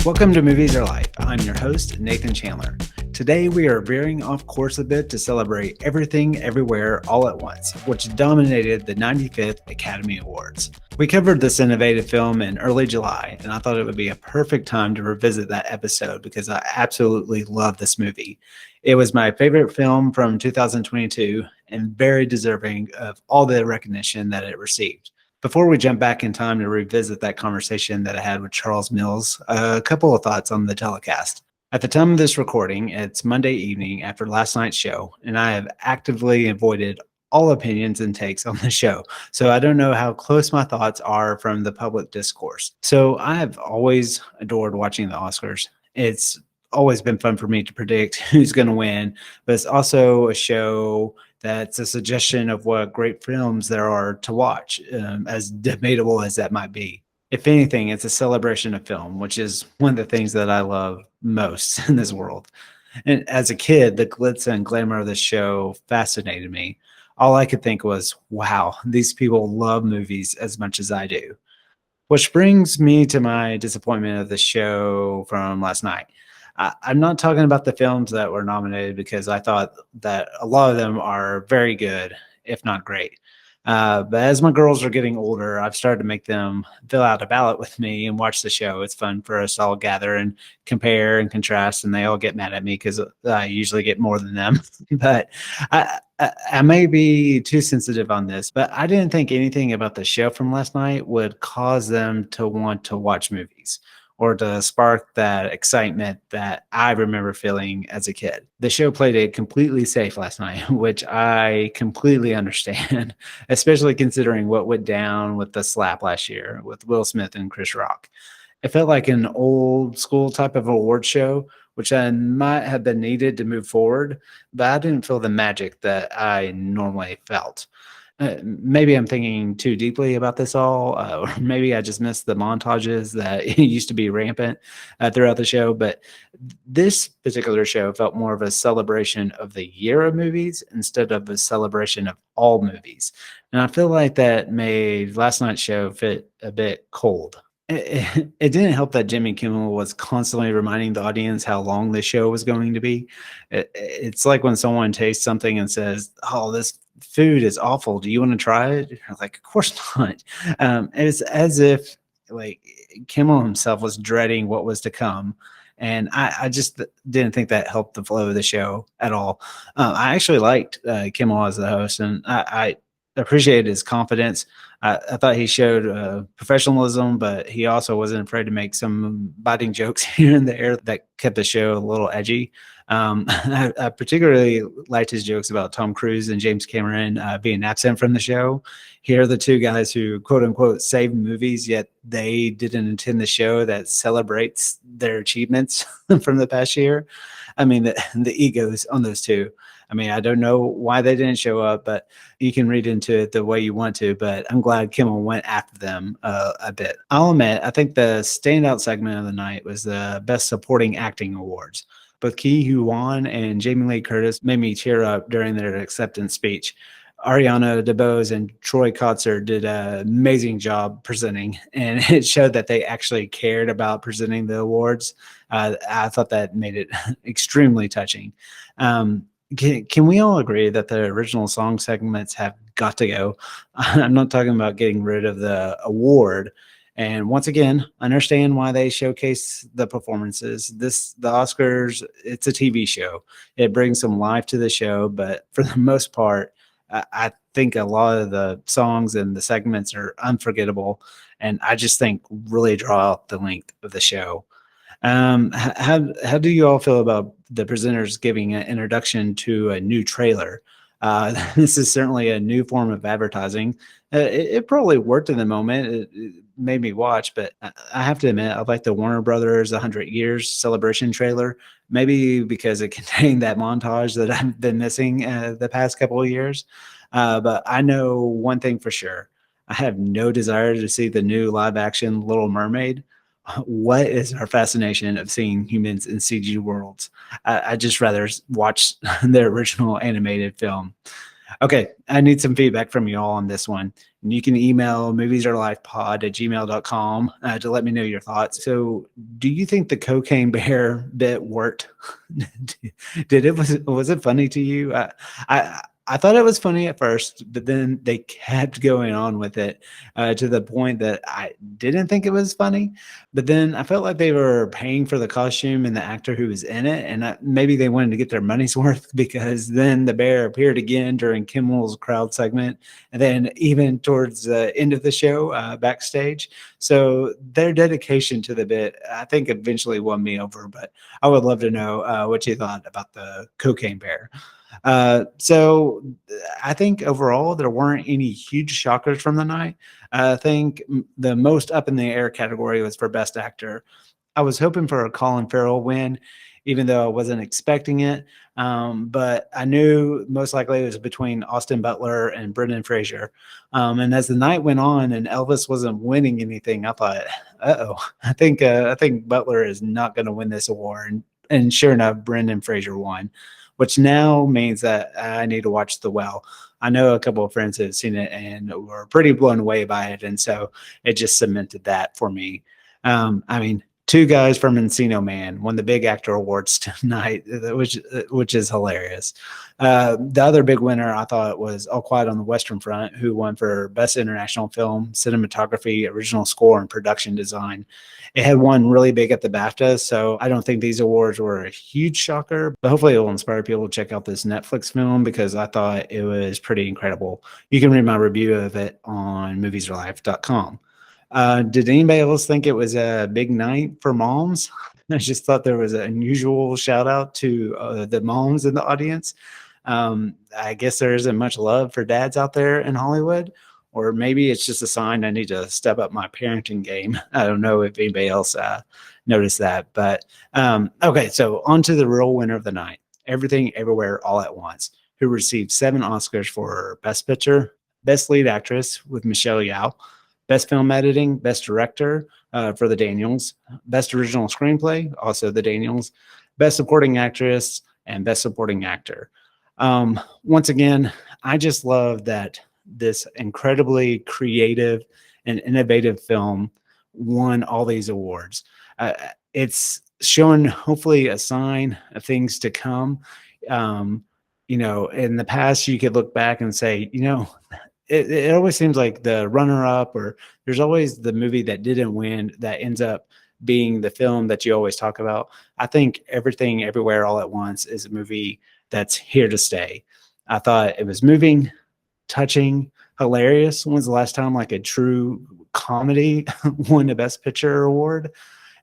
Welcome to Movies Are Life. I'm your host, Nathan Chandler. Today we are veering off course a bit to celebrate Everything Everywhere All at Once, which dominated the 95th Academy Awards. We covered this innovative film in early July, and I thought it would be a perfect time to revisit that episode because I absolutely love this movie. It was my favorite film from 2022 and very deserving of all the recognition that it received. Before we jump back in time to revisit that conversation that I had with Charles Mills, a couple of thoughts on the telecast. At the time of this recording, it's Monday evening after last night's show, and I have actively avoided all opinions and takes on the show. So I don't know how close my thoughts are from the public discourse. So I have always adored watching the Oscars. It's always been fun for me to predict who's going to win, but it's also a show that's a suggestion of what great films there are to watch, as debatable as that might be. If anything, it's a celebration of film, which is one of the things that I love most in this world. And as a kid, the glitz and glamour of the show fascinated me. All I could think was, wow, these people love movies as much as I do. Which brings me to my disappointment of the show from last night. I'm not talking about the films that were nominated because I thought that a lot of them are very good, if not great. But as my girls are getting older, I've started to make them fill out a ballot with me and watch the show. It's fun for us all gather and compare and contrast, and they all get mad at me because I usually get more than them. But I may be too sensitive on this, but I didn't think anything about the show from last night would cause them to want to watch movies or to spark that excitement that I remember feeling as a kid. The show played it completely safe last night, which I completely understand, especially considering what went down with the slap last year with Will Smith and Chris Rock. It felt like an old school type of award show, which I might have been needed to move forward, but I didn't feel the magic that I normally felt. Maybe I'm thinking too deeply about this all, or maybe I just missed the montages that used to be rampant throughout the show. But this particular show felt more of a celebration of the year of movies instead of a celebration of all movies. And I feel like that made last night's show fit a bit cold. It didn't help that Jimmy Kimmel was constantly reminding the audience how long the show was going to be. It's like when someone tastes something and says, "Oh, this food is awful. Do you want to try it?" You're like, "Of course not." It's as if like Kimmel himself was dreading what was to come. And I just didn't think that helped the flow of the show at all. I actually liked Kimmel as the host, and I appreciated his confidence. I thought he showed professionalism, but he also wasn't afraid to make some biting jokes here and there that kept the show a little edgy. I particularly liked his jokes about Tom Cruise and James Cameron being absent from the show. Here are the two guys who, quote unquote, save movies, yet they didn't attend the show that celebrates their achievements from the past year. I mean, the egos on those two. I mean, I don't know why they didn't show up, but you can read into it the way you want to. But I'm glad Kimmel went after them a bit. I'll admit, I think the standout segment of the night was the Best Supporting Acting Awards. Both Ki Hu Wan and Jamie Lee Curtis made me tear up during their acceptance speech. Ariana DeBose and Troy Kotzer did an amazing job presenting, and it showed that they actually cared about presenting the awards. I thought that made it extremely touching. Can we all agree that the original song segments have got to go? I'm not talking about getting rid of the award. And once again, understand why they showcase the performances. The Oscars, it's a TV show. It brings some life to the show, but for the most part, I think a lot of the songs and the segments are unforgettable, and I just think really draw out the length of the show. How do you all feel about the presenters giving an introduction to a new trailer? This is certainly a new form of advertising. It probably worked in the moment. It made me watch, but I have to admit, I like the Warner Brothers 100 Years celebration trailer, maybe because it contained that montage that I've been missing the past couple of years. But I know one thing for sure. I have no desire to see the new live action Little Mermaid. What is our fascination of seeing humans in CG worlds? I just rather watch the original animated film. Okay, I need some feedback from you all on this one. And you can email moviesareLifePod@gmail.com to let me know your thoughts. So, do you think the cocaine bear bit worked? Did it was it funny to you? I thought it was funny at first, but then they kept going on with it to the point that I didn't think it was funny. But then I felt like they were paying for the costume and the actor who was in it, and maybe they wanted to get their money's worth because then the bear appeared again during Kimmel's crowd segment, and then even towards the end of the show backstage. So their dedication to the bit, I think, eventually won me over. But I would love to know what you thought about the cocaine bear. So I think overall there weren't any huge shockers from the night. I think the most up in the air category was for best actor. I was hoping for a Colin Farrell win, even though I wasn't expecting it. But I knew most likely it was between Austin Butler and Brendan Fraser. And as the night went on and Elvis wasn't winning anything, I thought, oh, I think Butler is not going to win this award. And sure enough, Brendan Fraser won, which now means that I need to watch The Well. I know a couple of friends have seen it and were pretty blown away by it, and so it just cemented that for me. I mean, two guys from Encino Man won the Big Actor Awards tonight, which is hilarious. The other big winner I thought was All Quiet on the Western Front, who won for Best International Film, Cinematography, Original Score, and Production Design. It had won really big at the BAFTA, so I don't think these awards were a huge shocker, but hopefully it will inspire people to check out this Netflix film because I thought it was pretty incredible. You can read my review of it on moviesarlife.com. Did anybody else think it was a big night for moms? I just thought there was an unusual shout out to the moms in the audience. I guess there isn't much love for dads out there in Hollywood, or maybe it's just a sign I need to step up my parenting game. I don't know if anybody else noticed that, but okay. So on to the real winner of the night, Everything Everywhere All at Once, who received 7 Oscars for Best Picture, Best Lead Actress with Michelle Yeoh, Best Film Editing, Best Director for the Daniels, Best Original Screenplay, also the Daniels, Best Supporting Actress, and Best Supporting Actor. Once again, I just love that this incredibly creative and innovative film won all these awards. It's showing hopefully a sign of things to come. Um, in the past, you could look back and say, it always seems like the runner up, or there's always the movie that didn't win that ends up being the film that you always talk about. I think Everything Everywhere All at Once is a movie that's here to stay. I thought it was moving, touching, hilarious. When's the last time like a true comedy won the Best Picture award?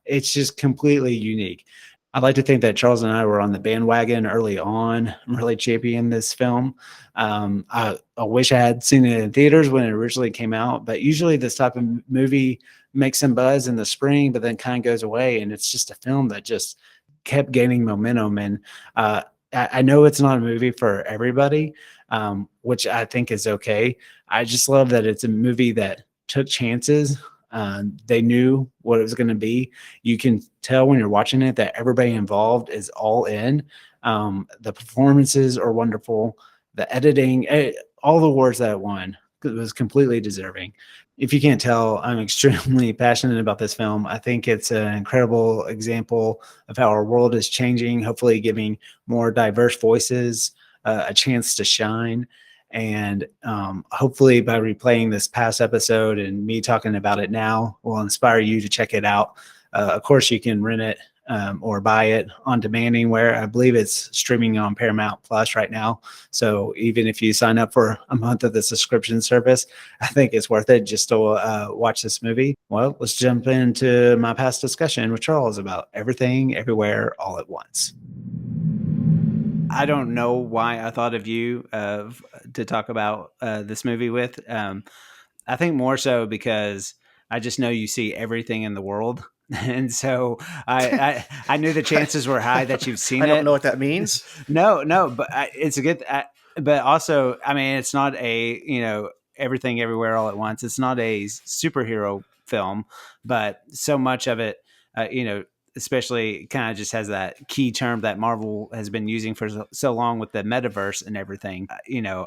It's just completely unique. I'd like to think that Charles and I were on the bandwagon early on, really championing this film. I wish I had seen it in theaters when it originally came out, but usually this type of movie makes some buzz in the spring, but then kind of goes away. And it's just a film that just kept gaining momentum. And I know it's not a movie for everybody, which I think is okay. I just love that it's a movie that took chances. They knew what it was going to be. You can tell when you're watching it that everybody involved is all in. The performances are wonderful. The editing, all the awards that it won, it was completely deserving. If you can't tell, I'm extremely passionate about this film. I think it's an incredible example of how our world is changing, hopefully giving more diverse voices a chance to shine. And hopefully, by replaying this past episode and me talking about it now, will inspire you to check it out. Of course, you can rent it or buy it on demand anywhere. I believe it's streaming on Paramount Plus right now. So even if you sign up for a month of the subscription service, I think it's worth it just to watch this movie. Well, let's jump into my past discussion with Charles about Everything, Everywhere, All at Once. I don't know why I thought of you to talk about this movie with. I think more so because I just know you see everything in the world, and so I knew the chances were high that you've seen it. I don't know what that means. No, but it's a good. But also, I mean, it's not a Everything Everywhere All at Once. It's not a superhero film, but so much of it, especially kind of just has that key term that Marvel has been using for so long with the metaverse and everything.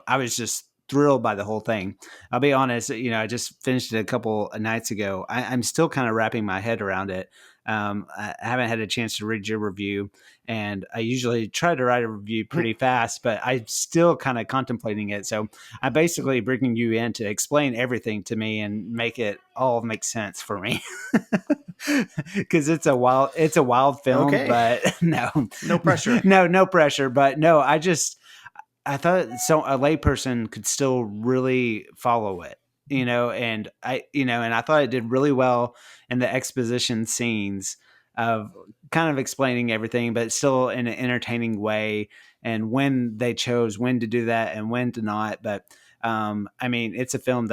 I was just thrilled by the whole thing. I'll be honest, I just finished it a couple of nights ago. I'm still kind of wrapping my head around it. I haven't had a chance to read your review, and I usually try to write a review pretty fast, but I'm still kind of contemplating it. So I'm basically bringing you in to explain everything to me and make it all make sense for me. Because it's a wild film, Okay. but no, No pressure. no pressure. But no, I thought so a layperson could still really follow it, and I thought it did really well in the exposition scenes of kind of explaining everything, but still in an entertaining way, and when they chose when to do that and when to not. But I mean, Right. it's a film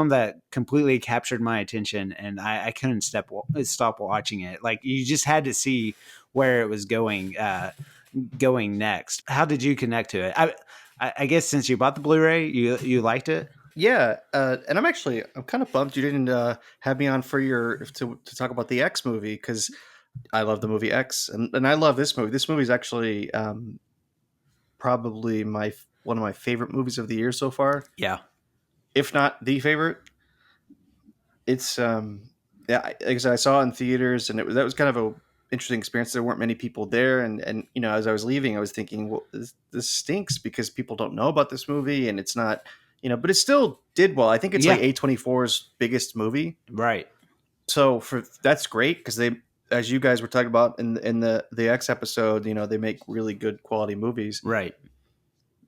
that completely captured my attention, and I couldn't stop watching it. Like, you just had to see where it was going next. How did you connect to it? I guess since you bought the Blu-ray, you liked it. Yeah, and I'm kind of bummed you didn't have me on for your to talk about the X movie, because I love the movie X, and I love this movie. This movie is actually probably my one of my favorite movies of the year so far, Yeah, if not the favorite. It's yeah, like I said, I saw it in theaters, and that was kind of a interesting experience. There weren't many people there, and as I was leaving, I was thinking, well, this stinks because people don't know about this movie, and it's not, but it still did well. I think it's like yeah, A24's biggest movie, right, so for that's great because they, as you guys were talking about in the X episode, they make really good quality movies. right.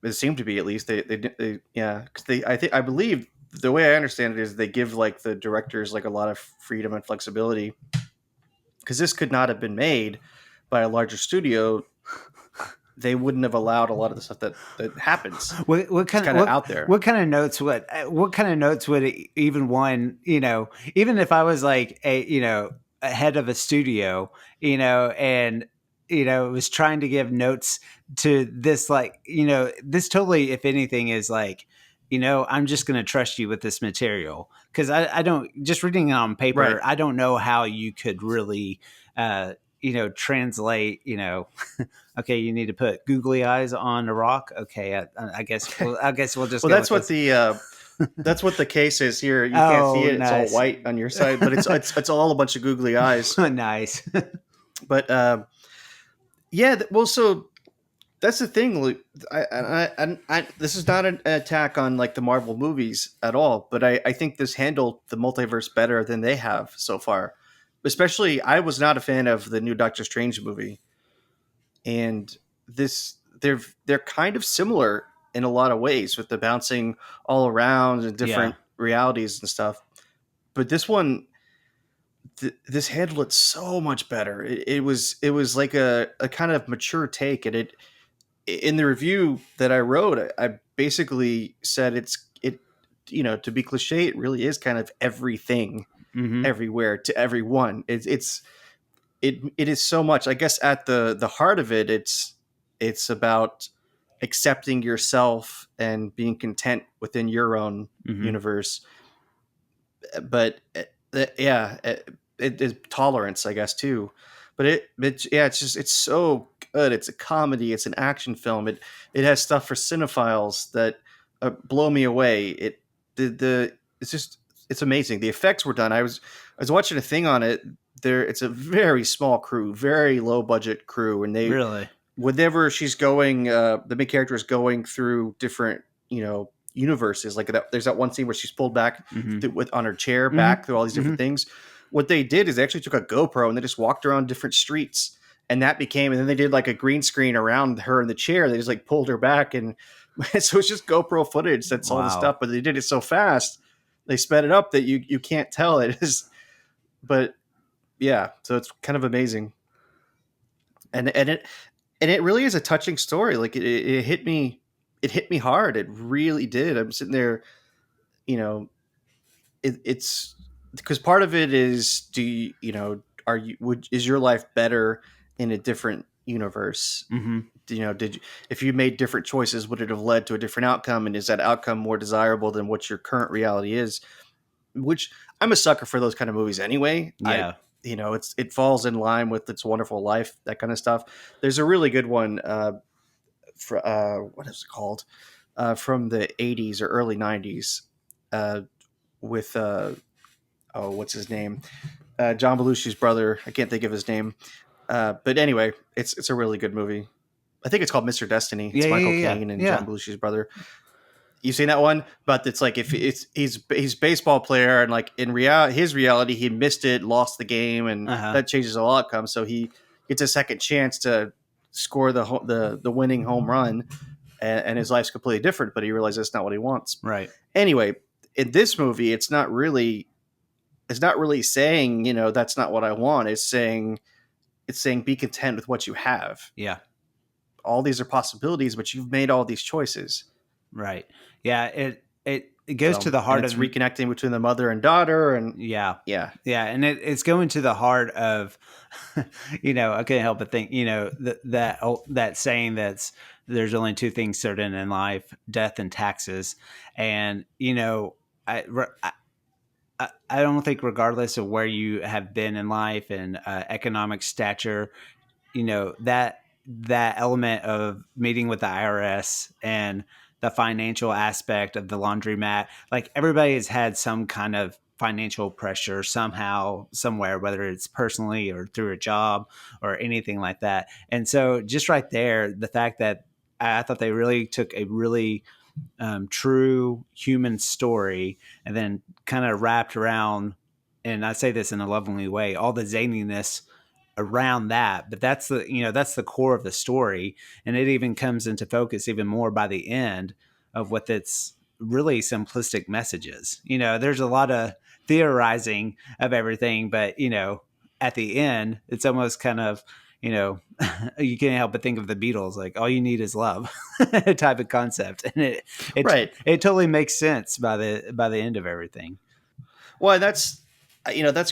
It seemed to be, at least they yeah, because I believe the way I understand it is they give like the directors like a lot of freedom and flexibility, because this could not have been made by a larger studio. They wouldn't have allowed a lot of the stuff that happens. What It's kind of kind of out there. what kind of notes would even one, even if I was like a head of a studio, and was trying to give notes to this, like, this totally, if anything, is like, I'm just going to trust you with this material, because I don't, just reading it on paper, Right. I don't know how you could really translate, okay, you need to put googly eyes on a rock. Okay, I guess we'll just Well, go with this. that's what the case is here. You can't see Oh, it; it's all nice, white on your side, but it's all a bunch of googly eyes. nice. But yeah, well, so that's the thing. Like, this is not an attack on like the Marvel movies at all, but I think this handled the multiverse better than they have so far. Especially, I was not a fan of the new Doctor Strange movie, and this they're kind of similar in a lot of ways with the bouncing all around and Yeah. different realities and stuff. But this one, this handled it so much better. It was like a kind of mature take, and it in the review that I wrote, I basically said to be cliche, it really is kind of everything, Mm-hmm. everywhere to everyone. It is so much. I guess at the heart of it, it's about accepting yourself and being content within your own Mm-hmm. universe. But yeah, it is tolerance, I guess, too. But yeah, it's so good. It's a comedy. It's an action film. It has stuff for cinephiles that blow me away. The it's just it's amazing. The effects were done. I was watching a thing on it. It's a very small crew, very low budget crew, and they Really. whenever she's going, the main character is going through different, universes. Like there's that one scene where she's pulled back Mm-hmm. with on her chair back through all these Mm-hmm. Mm-hmm. different things. What they did is they actually took a GoPro and they just walked around different streets, and then they did like a green screen around her in the chair. They just like pulled her back, and so it's just GoPro footage. That's all the Wow. stuff, but they did it so fast, they sped it up that you can't tell it is. But yeah, so it's kind of amazing, and it really is a touching story. Like it hit me, it hit me hard. It really did. I'm sitting there, you know, it's because part of it is, are you would is your life better in a different universe? Mm-hmm. Did you, if you made different choices, would it have led to a different outcome? And is that outcome more desirable than what your current reality is? Which I'm a sucker for those kind of movies anyway. I Yeah. it falls in line with It's a Wonderful Life, that kind of stuff. There's a really good one. What is it called? From the '80s or early '90s, uh, with oh, what's his name? John Belushi's brother. I can't think of his name. But anyway, it's a really good movie. I think it's called Mr. Destiny. Yeah, It's Michael yeah, yeah, Caine and John yeah. Belushi's brother. You seen that one? But it's like, if he's a baseball player, and like in his reality, he missed it, lost the game, and Uh-huh. that changes the outcome. So he gets a second chance to score the winning home run, and his life's completely different. But he realizes that's not what he wants. Right. Anyway, in this movie, it's not really saying, that's not what I want. It's saying be content with what you have. Yeah. All these are possibilities, but you've made all these choices. Right. Yeah. It goes to So, the and heart it's of, reconnecting between the mother and daughter, and yeah. yeah, Yeah. And it's going to the heart of, I couldn't help but think, that saying that's, there's only two things certain in life, death and taxes. And, I, I don't think regardless of where you have been in life and economic stature, that element of meeting with the IRS and the financial aspect of the laundromat, like everybody has had some kind of financial pressure somehow, somewhere, whether it's personally or through a job or anything like that. And so just right there, the fact that I thought they really took a really true human story and then kind of wrapped around, and I say this in a lovingly way, all the zaniness around that. But that's the core of the story, and it even comes into focus even more by the end of what its really simplistic messages. There's a lot of theorizing of everything, but at the end it's almost kind of, you can't help but think of the Beatles, like all you need is love type of concept, and it right. it totally makes sense by the end of everything. Well, that's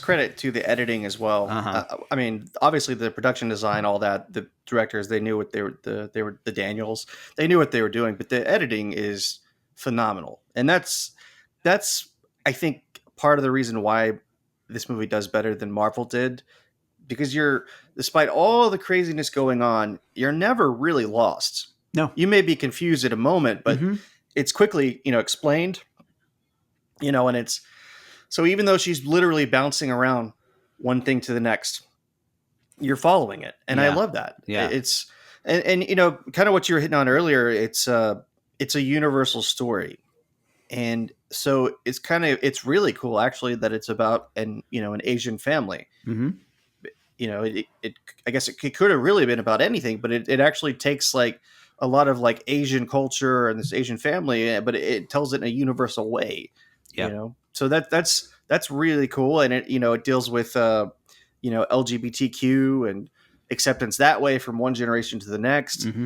credit to the editing as well. Uh-huh. I mean, obviously the production design, all that, the directors, they knew what they were the Daniels, they knew what they were doing, but the editing is phenomenal, and that's I think part of the reason why this movie does better than Marvel did, because despite all the craziness going on, you're never really lost. No. You may be confused at a moment, but Mm-hmm. it's quickly, explained, and it's so even though she's literally bouncing around one thing to the next, you're following it, and I Yeah. love that. Yeah. It's and kind of what you were hitting on earlier. It's a universal story, and so it's really cool actually that it's about an Asian family. Mm-hmm. It I guess it could have really been about anything, but it actually takes like a lot of like Asian culture and this Asian family, but it tells it in a universal way. Yeah. So that's really cool, and it deals with LGBTQ and acceptance that way from one generation to the next. Mm-hmm.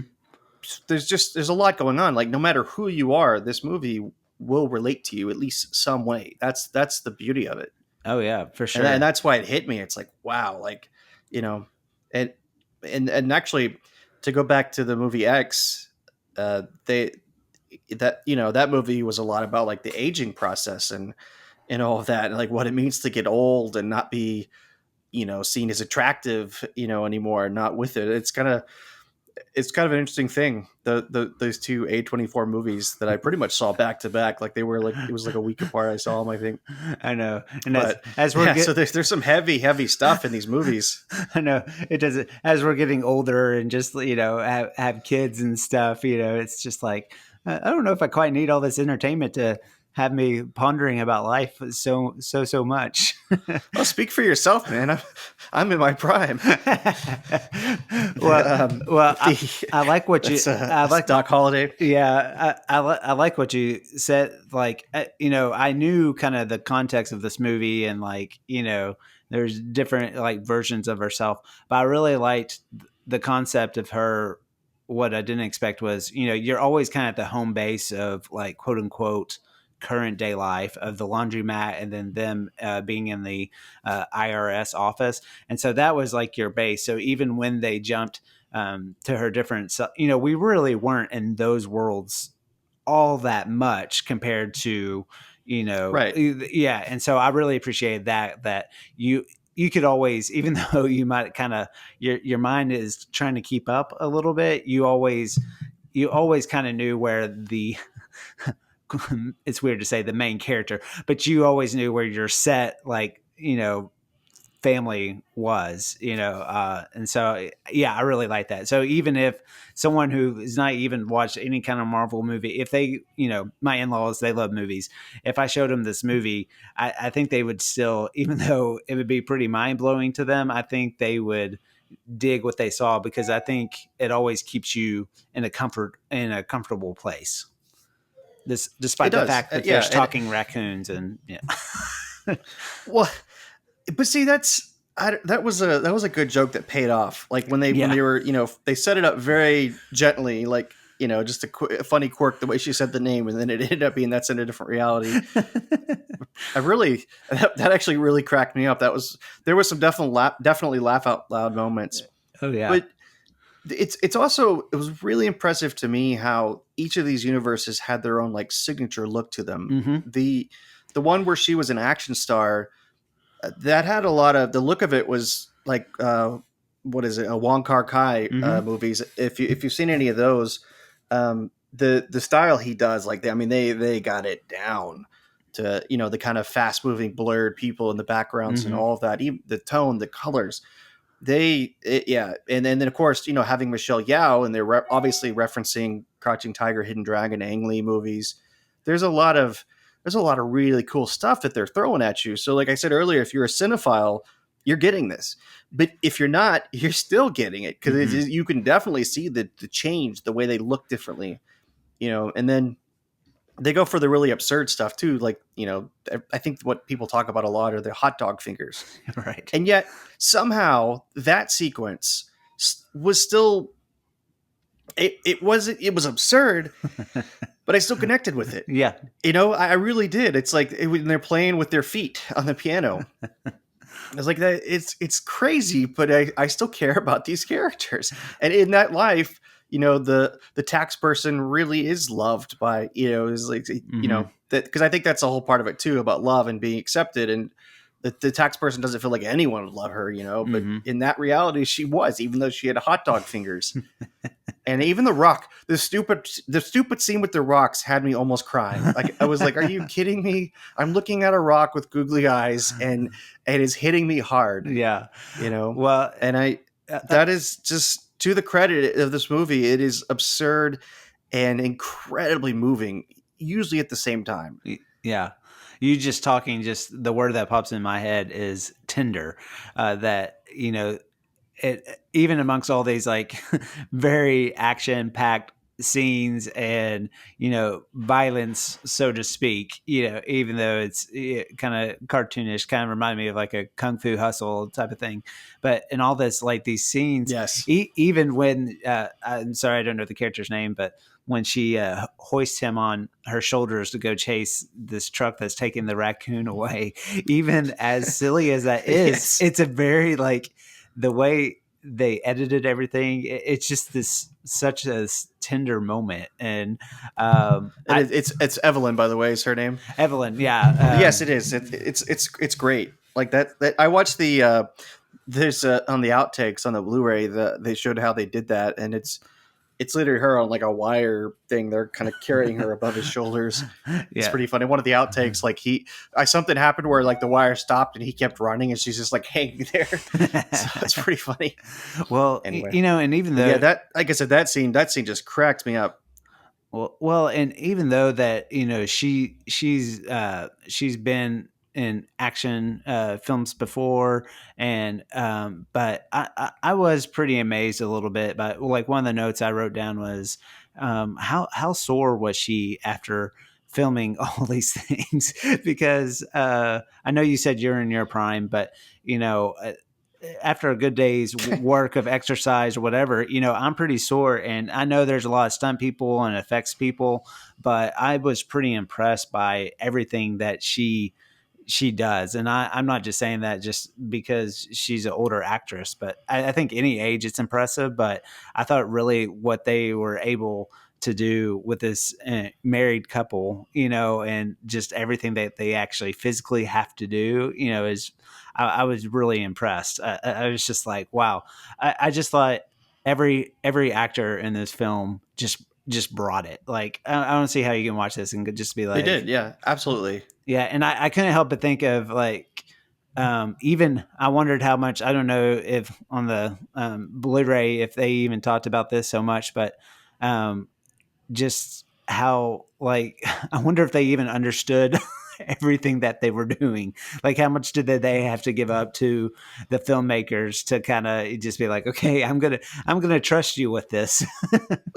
There's a lot going on. Like, no matter who you are, this movie will relate to you at least some way. That's the beauty of it, Oh yeah, for and sure. that's why it hit me. It's like, wow, like, you know, and and actually, to go back to the movie X, they that movie was a lot about like the aging process and all of that, and like what it means to get old and not be seen as attractive anymore, not with it. It's kind of an interesting thing. Those two A24 movies that I pretty much saw back to back, like they were like, it was like a week apart. I saw them, I think. I know, and as But as we're yeah, get, so there's some heavy stuff in these movies. I know it doesn't. As we're getting older and just have kids and stuff, it's just like I don't know if I quite need all this entertainment to have me pondering about life so much. Oh, speak for yourself, man. I'm in my prime. well, well, The, I like what you. I that's like. Doc Holliday. Yeah, I like what you said. Like, I knew kind of the context of this movie, and like, there's different like versions of herself, but I really liked the concept of her. What I didn't expect was, you're always kind of at the home base of like quote unquote current day life of the laundromat, and then them being in the IRS office, and so that was like your base. So even when they jumped to her different, we really weren't in those worlds all that much compared to, Right. yeah. And so I really appreciated that you, you could always, even though you might kind of your mind is trying to keep up a little bit, you always kind of knew where the it's weird to say the main character, but you always knew where your set, like, family was, and so yeah, I really like that. So even if someone who has not even watched any kind of Marvel movie, if they, my in-laws, they love movies, if I showed them this movie, I think they would still, even though it would be pretty mind-blowing to them, I think they would dig what they saw, because I think it always keeps you in a comfortable place, It despite the does. fact that Yeah. there's And talking raccoons and well, but see, that was a good joke that paid off. Like when yeah. they were, they set it up very gently, like, just a funny quirk the way she said the name, and then it ended up being that's in a different reality. I really that actually really cracked me up. There was some definitely laugh out loud moments, Oh yeah. but it was really impressive to me how each of these universes had their own like signature look to them. Mm-hmm. The one where she was an action star, that had a lot of, the look of it was like, what is it, a Wong Kar Kai Mm-hmm. movies. If you've seen any of those, the style he does, like they got it down to, the kind of fast moving blurred people in the backgrounds and Mm-hmm. all of that, even the tone, the colors, yeah. And then of course, having Michelle Yao, and they're obviously referencing Crouching Tiger, Hidden Dragon, Ang Lee movies. There's a lot of really cool stuff that they're throwing at you. So like I said earlier, if you're a cinephile, you're getting this. But if you're not, you're still getting it, because Mm-hmm. you can definitely see the change, the way they look differently, and then they go for the really absurd stuff too. Like, I think what people talk about a lot are the hot dog fingers. Right. And yet somehow that sequence was still, it was absurd, but I still connected with it. Yeah. I really did. It's like when they're playing with their feet on the piano. I was like, that it's crazy, but I still care about these characters. And in that life, the tax person really is loved by, is like, Mm-hmm. that, because I think that's the whole part of it too, about love and being accepted. And the tax person doesn't feel like anyone would love her, but Mm-hmm. in that reality, she was, even though she had hot dog fingers. And even the rock, the stupid scene with the rocks had me almost crying. Like, I was like, "Are you kidding me? I'm looking at a rock with googly eyes, and it's hitting me hard." Yeah. You know, Well, and that is just to the credit of this movie. It is absurd and incredibly moving, usually at the same time. yeah. You just talking, just the word that pops in my head is tender. That, it, even amongst all these like very action packed scenes and violence, so to speak, even though it's kind of cartoonish, kind of remind me of like a kung fu hustle type of thing, but in all this, like these scenes, Yes, even when I'm sorry, I don't know the character's name, but when she hoists him on her shoulders to go chase this truck that's taking the raccoon away, even as silly as that is, yes, it's a very like the way they edited everything. It's just this such a tender moment. And and it's Evelyn, by the way, is her name. Evelyn, yeah, Yes, it is. It's great. Like that I watched there's on the outtakes on the Blu-ray, they showed how they did that, and it's literally her on like a wire thing. They're kind of carrying her above his shoulders. It's yeah. pretty funny. One of the outtakes, like something happened where like the wire stopped and he kept running, and she's just like hanging there. So it's pretty funny. Well, Anyway, and even but yeah, though that, like I said, that scene just cracked me up. well, and even though that she's been in action films before, and but I was pretty amazed a little bit. But like one of the notes I wrote down was how sore was she after filming all these things? Because I know you said you're in your prime, but you know. After a good day's work of exercise or whatever, I'm pretty sore. And I know there's a lot of stunt people and effects people, but I was pretty impressed by everything that she does. And I'm not just saying that just because she's an older actress, but I think any age it's impressive. But I thought really what they were able to do with this married couple, and just everything that they actually physically have to do, is I was really impressed. I was just like, wow. I just thought every actor in this film just brought it. Like I don't see how you can watch this and just be They like, did, yeah, absolutely. yeah. And I couldn't help but think of like, even I wondered how much, I don't know if on the Blu-ray if they even talked about this so much, but um, just how like I wonder if they even understood everything that they were doing. Like how much did they have to give up to the filmmakers to kind of just be like, okay, I'm gonna trust you with this.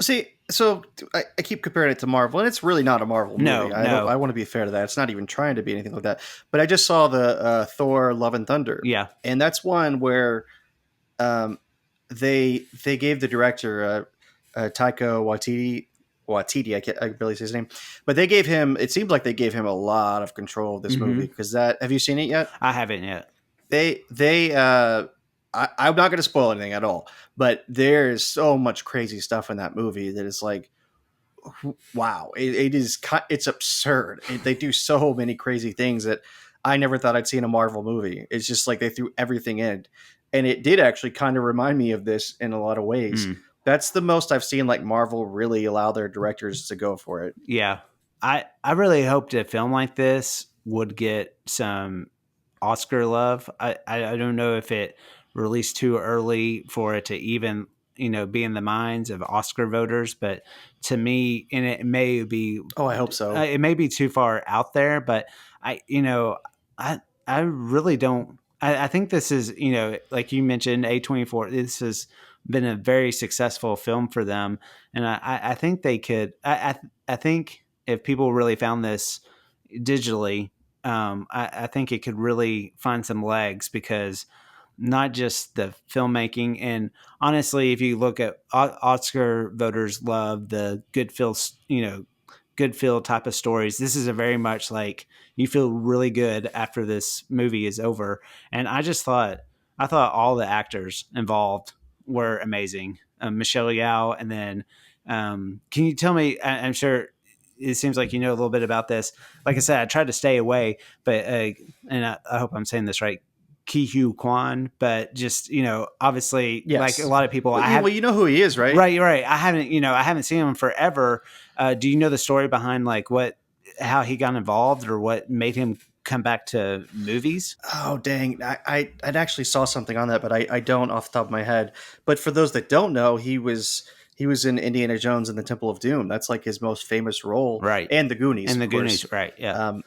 See, so I keep comparing it to Marvel, and it's really not a Marvel movie. No, I don't. no, I want to be fair to that. It's not even trying to be anything like that. But I just saw the Thor: Love and Thunder, yeah, and that's one where um, they gave the director Taika Waititi. I can barely say his name, but they gave him. It seems like they gave him a lot of control of this movie hmm, because that. Have you seen it yet? I haven't yet. They I'm not going to spoil anything at all, but there's so much crazy stuff in that movie that is like, wow, it's absurd. They do so many crazy things that I never thought I'd see in a Marvel movie. It's just like they threw everything in, and it did actually kind of remind me of this in a lot of ways. Mm. That's the most I've seen like Marvel really allow their directors to go for it. Yeah. I really hoped a film like this would get some Oscar love. I don't know if it released too early for it to even, be in the minds of Oscar voters, but to me, and Oh, I hope so. it may be too far out there, but I, I, I really don't. I think this is, like you mentioned, A24. This has been a very successful film for them, and I think they could. I think if people really found this digitally, I think it could really find some legs because not just the filmmaking, and honestly, if you look at Oscar voters love the good feel, good feel type of stories. This is a very much like you feel really good after this movie is over. And I thought all the actors involved were amazing. Michelle Yao, and then can you tell me? I'm sure it seems like you know a little bit about this. Like I said, I tried to stay away, but and I hope I'm saying this right. Ki Hu Kwan, but just obviously, like a Yes. lot of people, Well, I have. you know who he is, right? Right, right. I haven't seen him forever. Do you know the story behind like how he got involved or what made him come back to movies? Oh dang! I'd actually saw something on that, but I don't off the top of my head. But for those that don't know, he was in Indiana Jones and the Temple of Doom. That's like his most famous role, Right. and the Goonies, And of the course. Goonies, right? Yeah.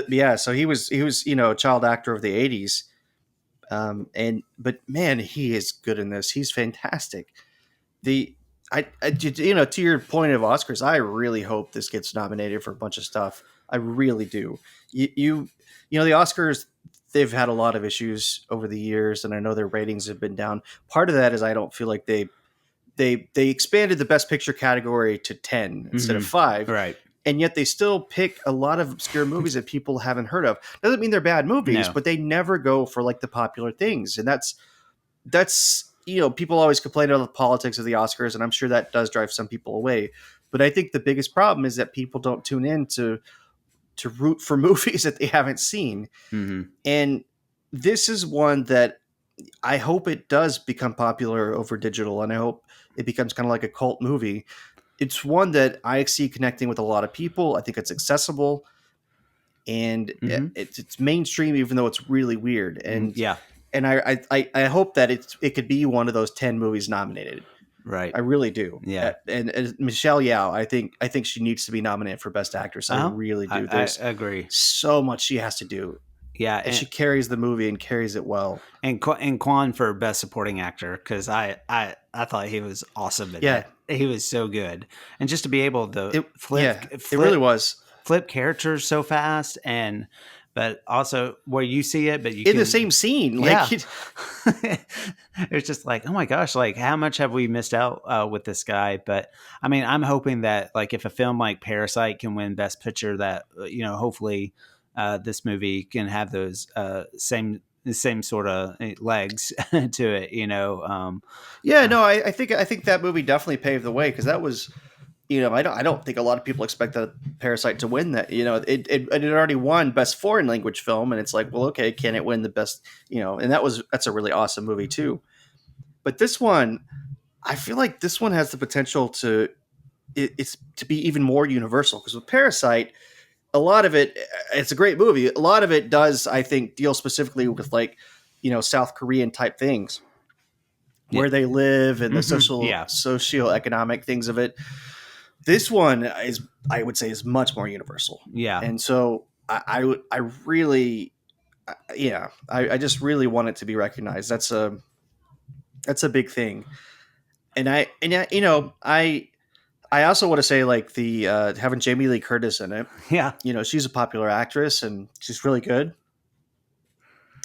Yeah. So he was a child actor of the '80s, but man, he is good in this. He's fantastic. The to your point of Oscars, I really hope this gets nominated for a bunch of stuff. I really do. The Oscars, they've had a lot of issues over the years, and I know their ratings have been down. Part of that is I don't feel like they expanded the Best Picture category to 10 instead of Hmm. 5, Right. and yet they still pick a lot of obscure movies that people haven't heard of. Doesn't mean they're bad movies, No. but they never go for like the popular things, and that's people always complain about the politics of the Oscars, and I'm sure that does drive some people away. But I think the biggest problem is that people don't tune in to root for movies that they haven't seen. Hmm. And this is one that I hope it does become popular over digital, and I hope it becomes kind of like a cult movie. It's one that I see connecting with a lot of people. I think it's accessible, and Hmm. it's mainstream, even though it's really weird. Yeah. And I hope that it could be one of those 10 movies nominated. Right. I really do. Yeah. And Michelle Yao, I think she needs to be nominated for Best Actress. I Uh-huh. really do. I There's agree. so much she has to do, Yeah. and she carries the movie and carries it well. And Quan for best supporting actor because I thought he was awesome in Yeah, it. He was so good, and just to be able to it yeah, it really was flip characters so fast, and but also where you see it, but you in the can, same scene. yeah. Like It's just like, oh my gosh, like how much have we missed out with this guy? But I mean, I'm hoping that like if a film like Parasite can win Best Picture, that hopefully this movie can have those same sort of legs to it. yeah, Uh, no, I think that movie definitely paved the way because that was I don't think a lot of people expect that Parasite to win that. It had already won Best Foreign Language Film, and it's like, well, okay, can it win the best? And that's a really awesome movie too. But this one, I feel like this one has the potential it's to be even more universal, because with Parasite, a lot of it's a great movie. A lot of it does, I think, deal specifically with like, South Korean type things, Yeah. where they live and the Yeah. socioeconomic things of it. This one I would say, is much more universal. Yeah. And so I really, yeah, I just really want it to be recognized. That's a big thing. And I also want to say, like, the having Jamie Lee Curtis in it. Yeah. She's a popular actress and she's really good.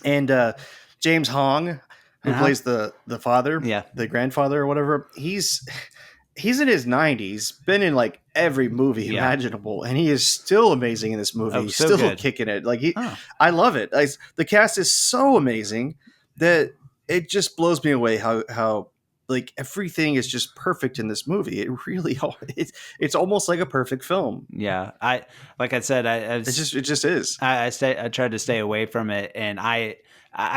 And James Hong, who Uh-huh. plays the father, Yeah. the grandfather or whatever, he's in his 90s, been in like every movie Yeah. imaginable, and he is still amazing in this movie. Oh, He's so still good. kicking it. Like, Oh. I love it. The cast is so amazing that it just blows me away how like everything is just perfect in this movie. It really it's almost like a perfect film. Yeah. Like I said, It just is. I tried to stay away from it, and I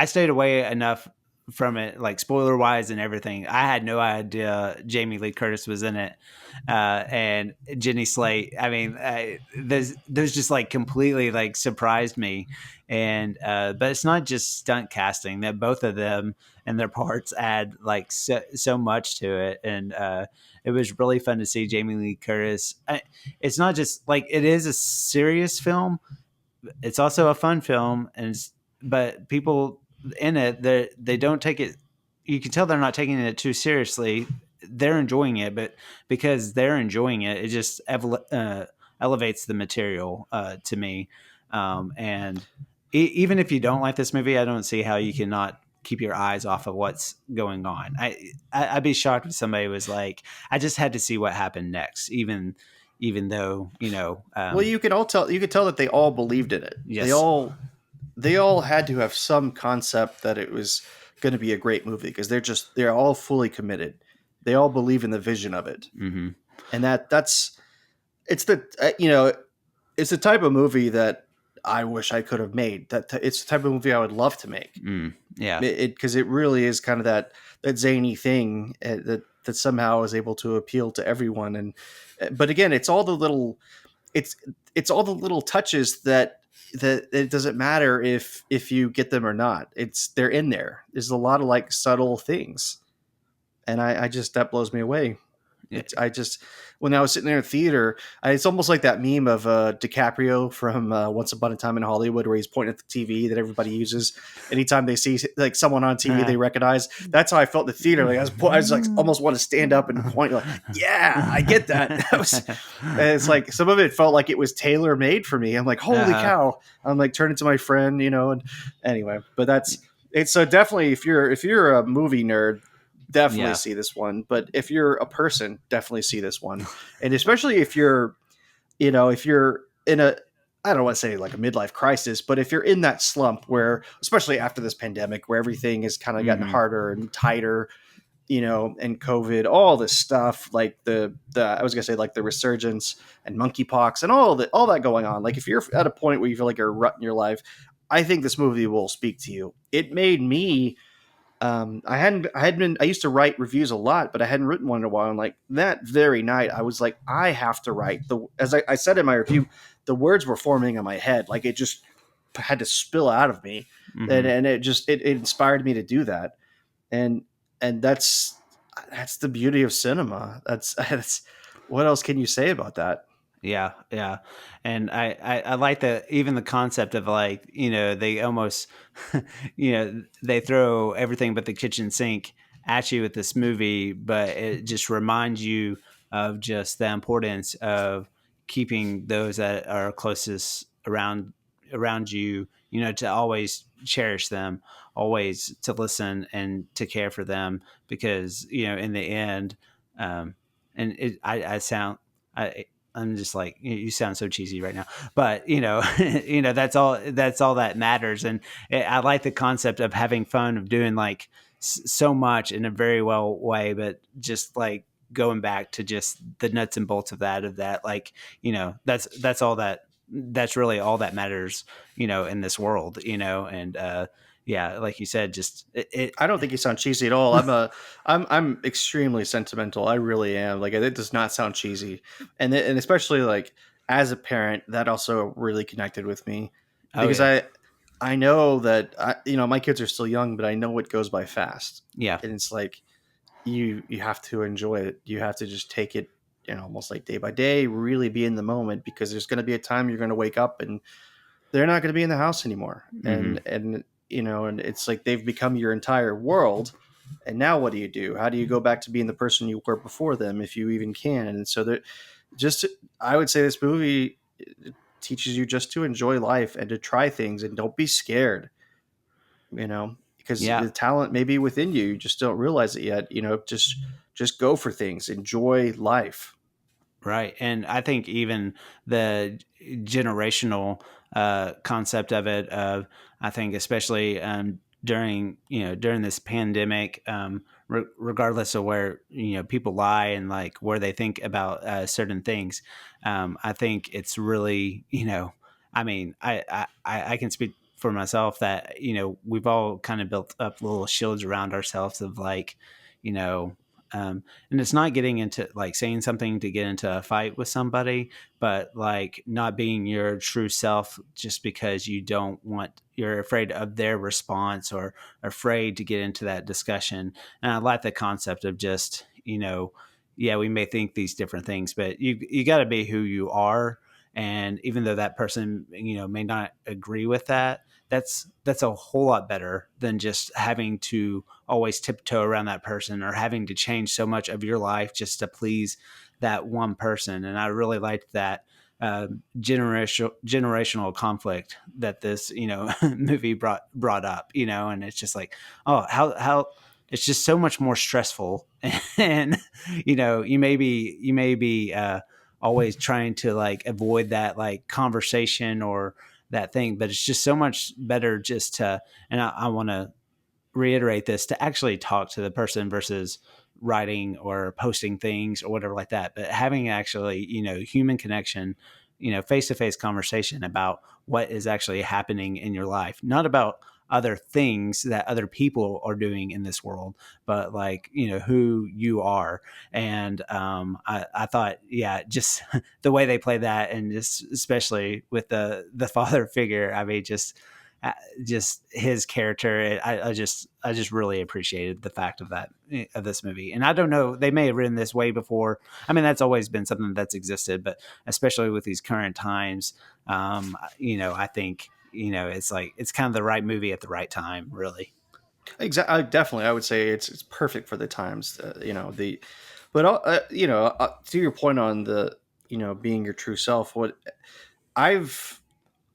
stayed away enough from it, like spoiler wise and everything. I had no idea Jamie Lee Curtis was in it, and Jenny Slate. I mean, those just like completely like surprised me, and but it's not just stunt casting. That both of them and their parts add like so much to it, and it was really fun to see Jamie Lee Curtis. It's not just like, it is a serious film, it's also a fun film, but people in it, they don't take it. You can tell they're not taking it too seriously. They're enjoying it, but because they're enjoying it, it just elevates the material to me. And even if you don't like this movie, I don't see how you cannot keep your eyes off of what's going on. I'd be shocked if somebody was like, I just had to see what happened next, even though Well, you could tell that they all believed in it. yes. They all had to have some concept that it was going to be a great movie, because they're all fully committed. They all believe in the vision of it. Mm-hmm. And that's it's the it's the type of movie that I wish I could have made. It's the type of movie I would love to make. Yeah. Because it really is kind of that zany thing that somehow is able to appeal to everyone. And but again, it's it's all the little touches that it doesn't matter if you get them or not. They're in there. There's a lot of like subtle things, and I just, that blows me away. Yeah. I just, when I was sitting there in theater, it's almost like that meme of DiCaprio from Once Upon a Time in Hollywood, where he's pointing at the TV that everybody uses anytime they see like someone on TV they recognize. That's how I felt in the theater. Like I was like almost want to stand up and point, like, yeah, I get that. And it's like some of it felt like it was tailor made for me. I'm like, holy cow! I'm like turning to my friend, and anyway, but it's so definitely, if you're a movie nerd, definitely see this one. But if you're a person, definitely see this one. And especially if you're in a, I don't want to say like a midlife crisis, but if you're in that slump where, especially after this pandemic, where everything has kind of gotten harder and tighter, and COVID, all this stuff, like the I was gonna say, like the resurgence and monkeypox and all that going on. Like if you're at a point where you feel like you're a rut in your life, I think this movie will speak to you. It made me, I used to write reviews a lot, but I hadn't written one in a while. And like that very night, I was like, I have to write as I said in my review, the words were forming in my head. Like it just had to spill out of me. And it inspired me to do that. And that's the beauty of cinema. That's what else can you say about that? Yeah, yeah, and I like even the concept of like, they almost they throw everything but the kitchen sink at you with this movie, but it just reminds you of just the importance of keeping those that are closest around you, to always cherish them, always to listen and to care for them, because in the end, and I sound. I'm just like, you sound so cheesy right now, but that's all that matters. And I like the concept of having fun, of doing like so much in a very well way, but just like going back to just the nuts and bolts of that, like, that's all that's really all that matters, in this world, and yeah, like you said, just I don't think you sound cheesy at all. I'm extremely sentimental. I really am. Like it does not sound cheesy, and especially like as a parent, that also really connected with me oh because yeah, I know that my kids are still young, but I know it goes by fast, yeah, and it's like you have to enjoy it. You have to just take it, almost like day by day. Really be in the moment because there's going to be a time you're going to wake up and they're not going to be in the house anymore, hmm and and it's like they've become your entire world. And now what do you do? How do you go back to being the person you were before them, if you even can? And so that just I would say this movie teaches you just to enjoy life and to try things and don't be scared, because yeah. the talent may be within you. You just don't realize it yet. Just go for things, enjoy life. Right. And I think even the generational concept of it, I think especially during this pandemic, regardless of where, people lie and like where they think about certain things, I think it's really, I mean, I can speak for myself that, we've all kind of built up little shields around ourselves of like, you know, and it's not getting into like saying something to get into a fight with somebody, but like not being your true self just because you're afraid of their response or afraid to get into that discussion. And I like the concept of just, yeah, we may think these different things, but you got to be who you are. And even though that person, may not agree with that, that's a whole lot better than just having to always tiptoe around that person or having to change so much of your life just to please that one person. And I really liked that generational conflict that this movie brought up, and it's just like, oh, how it's just so much more stressful. And you may be always trying to like avoid that like conversation or that thing, but it's just so much better just to, and I want to reiterate this, to actually talk to the person versus writing or posting things or whatever like that, but having actually, human connection, face-to-face conversation about what is actually happening in your life, not about other things that other people are doing in this world, but like, who you are. And I thought, yeah, just the way they play that, and just especially with the father figure, I mean, just his character. I just really appreciated the fact of that, of this movie. And I don't know, they may have written this way before. I mean, that's always been something that's existed, but especially with these current times, I think, it's like it's kind of the right movie at the right time, really. Exactly. Definitely, I would say it's perfect for the times. But to your point on the being your true self, what I've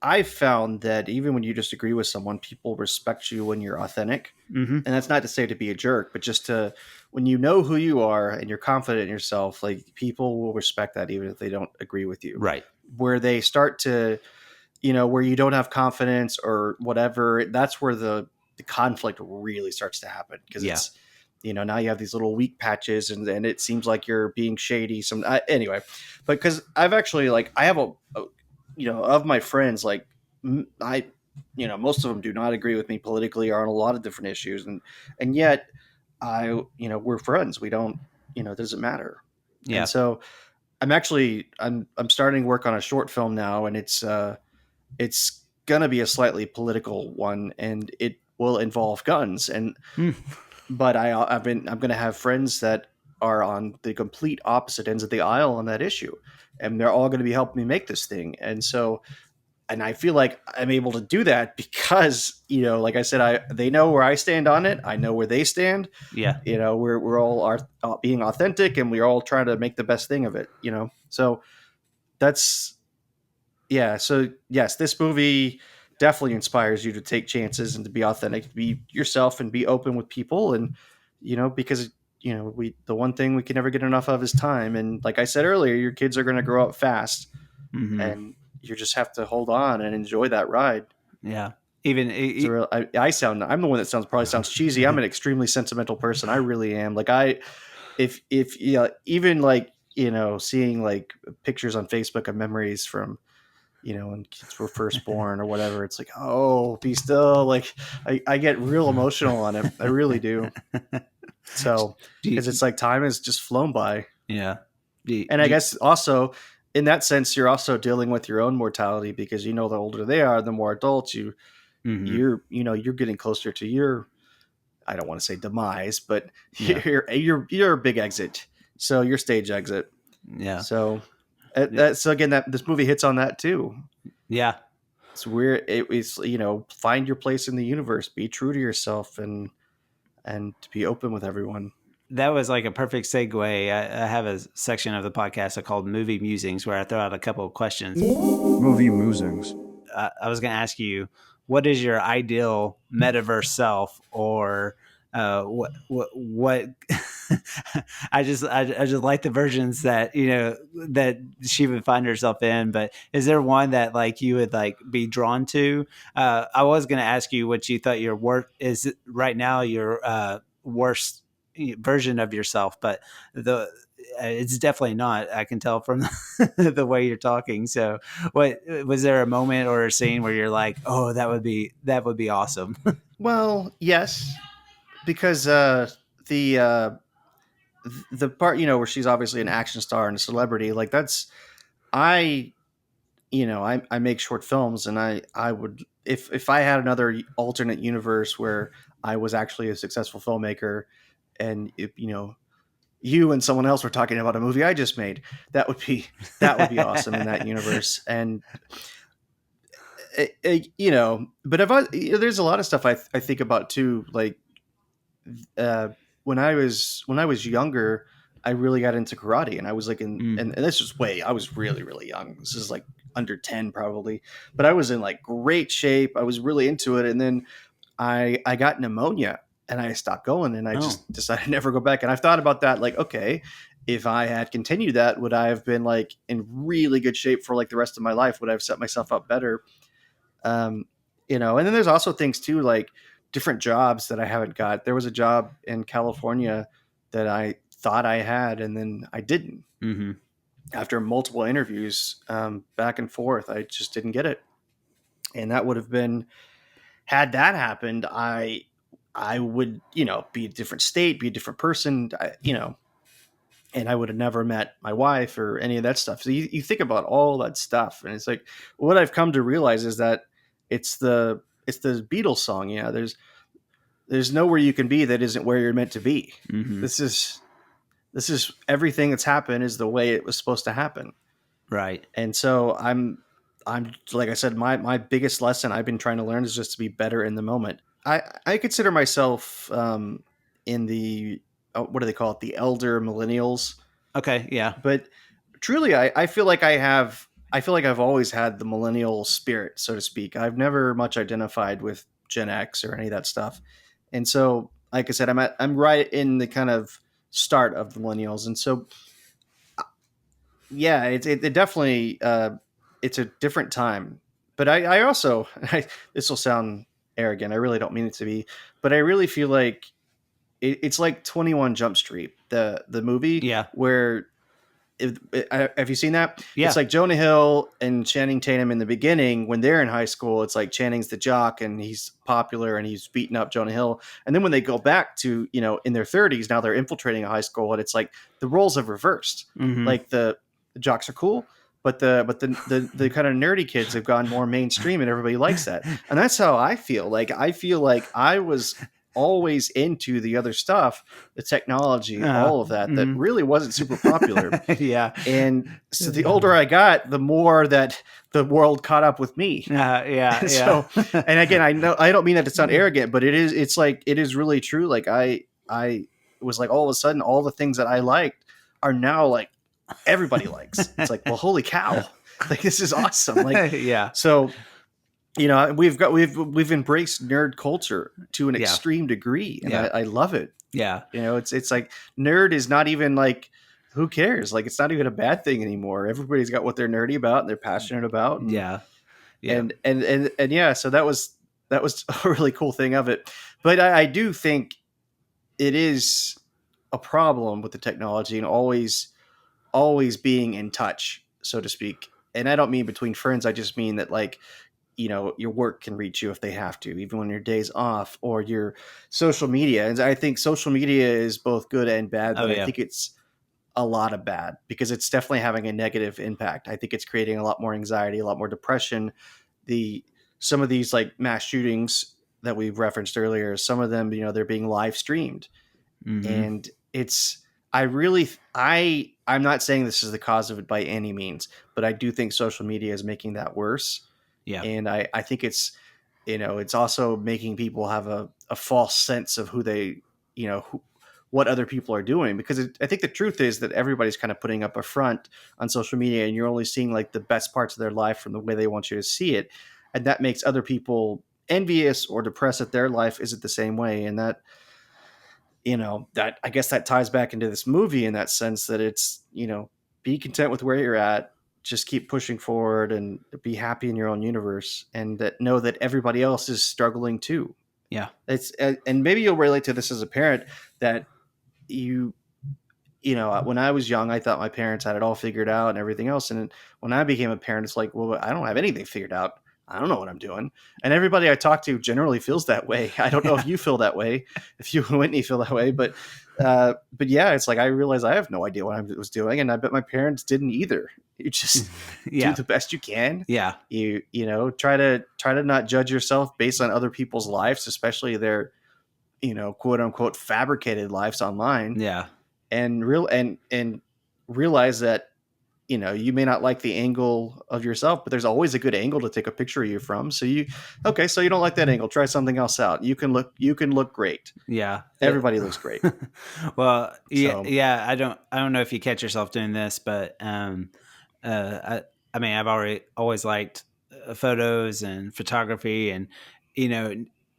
I've found that even when you disagree with someone, people respect you when you're authentic. Hmm. And that's not to say to be a jerk, but just to when you know who you are and you're confident in yourself, like people will respect that even if they don't agree with you. Right. Where they start to where you don't have confidence or whatever, that's where the conflict really starts to happen because Yeah. it's now you have these little weak patches and it seems like you're being shady anyway. But because I've actually like I have a of my friends, like I most of them do not agree with me politically or on a lot of different issues, and yet we're friends. We don't it doesn't matter. And Yeah. so I'm starting work on a short film now, and it's gonna be a slightly political one, and it will involve guns. And Mm. but I'm gonna have friends that are on the complete opposite ends of the aisle on that issue, and they're all going to be helping me make this thing. And so, and I feel like I'm able to do that because like I said, they know where I stand on it. I know where they stand. Yeah. We're all are being authentic, and we're all trying to make the best thing of it. So that's yeah. So yes, this movie definitely inspires you to take chances and to be authentic, to be yourself, and be open with people. And because we the one thing we can never get enough of is time. And like I said earlier, your kids are going to grow up fast, Hmm. and you just have to hold on and enjoy that ride. Yeah. Even So I'm the one that probably sounds cheesy. I'm an extremely sentimental person. I really am. Like if you know, even like, you know, seeing like pictures on Facebook of memories from, you know, when kids were first born or whatever, it's like, oh, be still. Like I get real emotional on it. I really do. So, Do because you, it's like time has just flown by. yeah. Do you, And I do you- guess also in that sense, you're also dealing with your own mortality, because you know the older they are, the more adults mhm, you're getting closer to your, I don't want to say demise, but yeah. you're a big exit. So your stage exit. Yeah. So so again, that this movie hits on that too. Yeah. It's weird. It's, you know, find your place in the universe, be true to yourself, and to be open with everyone. That was like a perfect segue. I have a section of the podcast called Movie Musings where I throw out a couple of questions. Movie musings. I was going to ask you, what is your ideal metaverse self, or what I just like the versions that, you know, that she would find herself in, but is there one that like you would like be drawn to? I was going to ask you what you thought your work is right now, your worst version of yourself, but the it's definitely not. I can tell from the way you're talking. So, what was there a moment or a scene where you're like, "Oh, that would be awesome"? Well, yes, because the uh, the part, you know, where she's obviously an action star and a celebrity, like that's, I, you know, I make short films, and I would, if I had another alternate universe where I was actually a successful filmmaker, and if, you know, you and someone else were talking about a movie I just made, that would be awesome in that universe. And you know, but if I, there's a lot of stuff I think about too, like uh, when I was younger, I really got into karate, and I was like in, Mm. and this was way, I was really really young. This is like under 10 probably, but I was in like great shape. I was really into it, and then I got pneumonia, and I stopped going, and I Oh, just decided to never go back. And I've thought about that, like, okay, if I had continued that, would I have been like in really good shape for like the rest of my life? Would I have set myself up better? um, you know, and then there's also things too, like different jobs that I haven't got. There was a job in California that I thought I had, and then I didn't. mm-hmm. After multiple interviews, back and forth, I just didn't get it. And that would have been, had that happened, I would, you know, be a different state, be a different person, you know, and I would have never met my wife or any of that stuff. So you think about all that stuff, and it's like, what I've come to realize is that it's the Beatles song. Yeah, there's nowhere you can be that isn't where you're meant to be. Mm-hmm. This is everything that's happened is the way it was supposed to happen. Right. And so I'm like I said, my biggest lesson I've been trying to learn is just to be better in the moment. I consider myself in the, what do they call it, the elder millennials. Okay. Yeah. But truly, I feel like I've always had the millennial spirit, so to speak. I've never much identified with Gen X or any of that stuff. And so, like I said, I'm right in the kind of start of the millennials. And so, yeah, it definitely, it's a different time. But I also, this will sound arrogant. I really don't mean it to be, but I really feel like it's like 21 Jump Street, the movie, Yeah. where, have you seen that? Yeah. It's like Jonah Hill and Channing Tatum in the beginning when they're in high school. It's like Channing's the jock and he's popular and he's beating up Jonah Hill. And then when they go back to, you know, in their 30s, now they're infiltrating a high school, and it's like the roles have reversed. Mm-hmm. Like the jocks are cool, but the kind of nerdy kids have gone more mainstream, and everybody likes that. And that's how I feel. Like I feel like I was always into the other stuff, the technology, all of that, that Mm-hmm. really wasn't super popular. Yeah. And so the older I got, the more that the world caught up with me. Yeah. And Yeah. so, and again, I know I don't mean that to sound arrogant, but it's like, it is really true. Like I was like, all of a sudden, all the things that I liked are now like everybody likes. It's like, well, holy cow. Like, this is awesome. Like, Yeah. so, you know, we've embraced nerd culture to an Yeah. extreme degree, and Yeah. I love it. Yeah. You know, it's like nerd is not even like, who cares? Like, it's not even a bad thing anymore. Everybody's got what they're nerdy about and they're passionate about, and Yeah. Yeah. and yeah. So that was a really cool thing of it. But I do think it is. a problem with the technology and always being in touch, so to speak. And I don't mean between friends. I just mean that, like, your work can reach you if they have to, even when your day's off, or your social media. And I think social media is both good and bad, Oh but I yeah. think it's a lot of bad because it's definitely having a negative impact. I think it's creating a lot more anxiety, a lot more depression. The Some of these like mass shootings that we've referenced earlier, some of them, they're being live streamed, Mm-hmm. and it's I really I'm not saying this is the cause of it by any means, but I do think social media is making that worse. Yeah. And I think it's also making people have a false sense of who they who, what other people are doing, because I think the truth is that everybody's kind of putting up a front on social media, and you're only seeing like the best parts of their life from the way they want you to see it, and that makes other people envious or depressed that their life isn't the same way. And that I guess that ties back into this movie in that sense, that it's, be content with where you're at, just keep pushing forward and be happy in your own universe, and that know that everybody else is struggling too. Yeah. It's and maybe you'll relate to this as a parent, that you when I was young, I thought my parents had it all figured out and everything else. And when I became a parent, it's like, well, I don't have anything figured out. I don't know what I'm doing. And everybody I talk to generally feels that way. I don't know if Yeah. you feel that way, if you and Whitney feel that way, but yeah, it's like I realized I have no idea what I was doing, and I bet my parents didn't either. You just do Yeah. the best you can. Yeah. Try to not judge yourself based on other people's lives, especially their quote unquote fabricated lives online, Yeah. and realize that you may not like the angle of yourself, but there's always a good angle to take a picture of you from. So you don't like that angle, try something else out. You can look great. Yeah. Everybody looks great. Well, yeah, So yeah. I don't know if you catch yourself doing this, but I mean, I've always liked photos and photography, and you know,